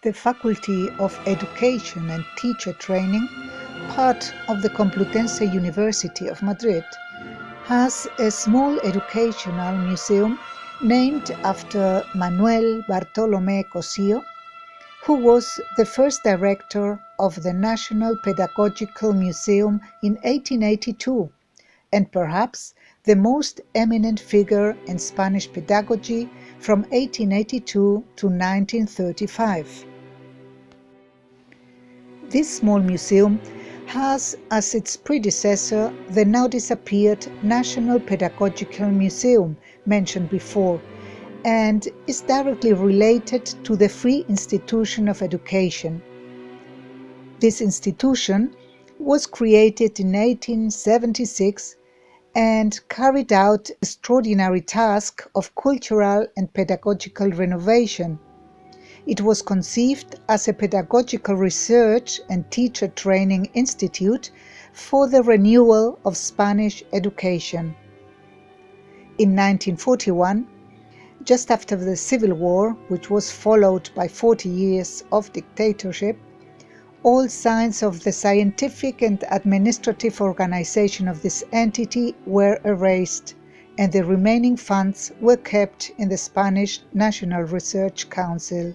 The Faculty of Education and Teacher Training, part of the Complutense University of Madrid, has a small educational museum named after Manuel Bartolomé Cosío, who was the first director of the National Pedagogical Museum in 1882, and perhaps the most eminent figure in Spanish pedagogy from 1882 to 1935. This small museum has as its predecessor the now disappeared National Pedagogical Museum mentioned before, and is directly related to the Free Institution of Education. This institution was created in 1876 and carried out the extraordinary task of cultural and pedagogical renovation. It was conceived as a pedagogical research and teacher training institute for the renewal of Spanish education. In 1941, just after the Civil War, which was followed by 40 years of dictatorship, all signs of the scientific and administrative organization of this entity were erased, and the remaining funds were kept in the Spanish National Research Council.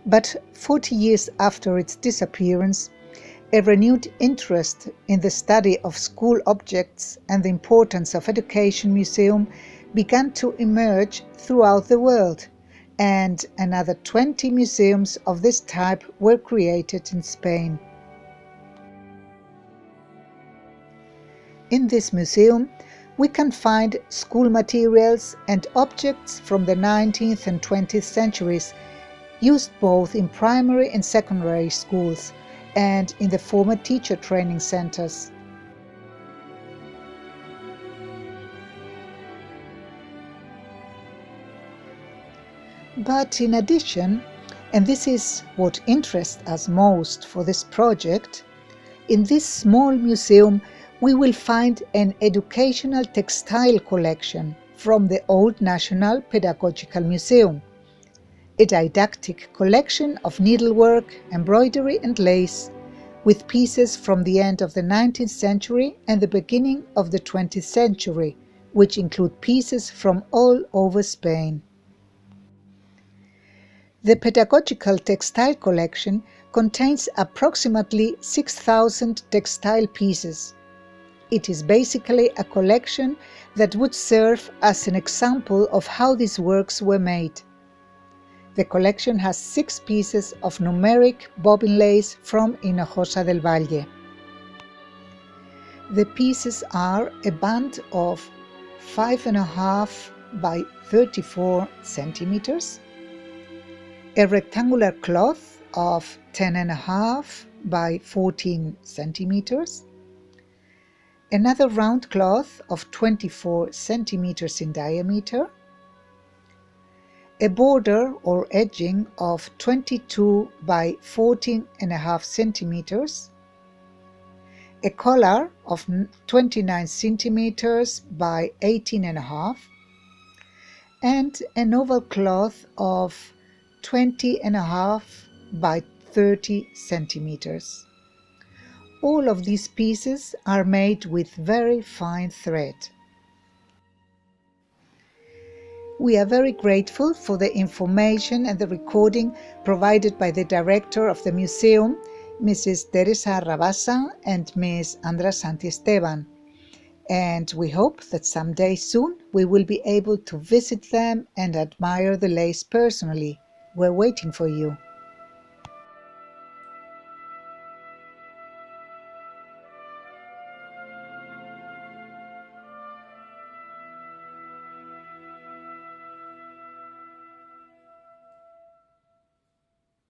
But 40 years after its disappearance, a renewed interest in the study of school objects and the importance of education museum began to emerge throughout the world, and another 20 museums of this type were created in Spain. In this museum, we can find school materials and objects from the 19th and 20th centuries, used both in primary and secondary schools and in the former teacher training centers. But in addition, and this is what interests us most for this project, in this small museum we will find an educational textile collection from the old National Pedagogical Museum, a didactic collection of needlework, embroidery and lace, with pieces from the end of the 19th century and the beginning of the 20th century, which include pieces from all over Spain. The pedagogical textile collection contains approximately 6,000 textile pieces. It is basically a collection that would serve as an example of how these works were made. The collection has 6 pieces of numeric bobbin lace from Hinojosa del Valle. The pieces are a band of 5.5 by 34 centimeters, a rectangular cloth of 10.5 by 14 centimeters, another round cloth of 24 centimeters in diameter, a border or edging of 22 by 14.5 centimeters, a collar of 29 centimeters by 18.5, and an oval cloth of 20.5 by 30 centimeters. All of these pieces are made with very fine thread. We are very grateful for the information and the recording provided by the director of the museum, Mrs. Teresa Rabasa and Ms. Andra Santiesteban, and we hope that someday soon we will be able to visit them and admire the lace personally. We're waiting for you.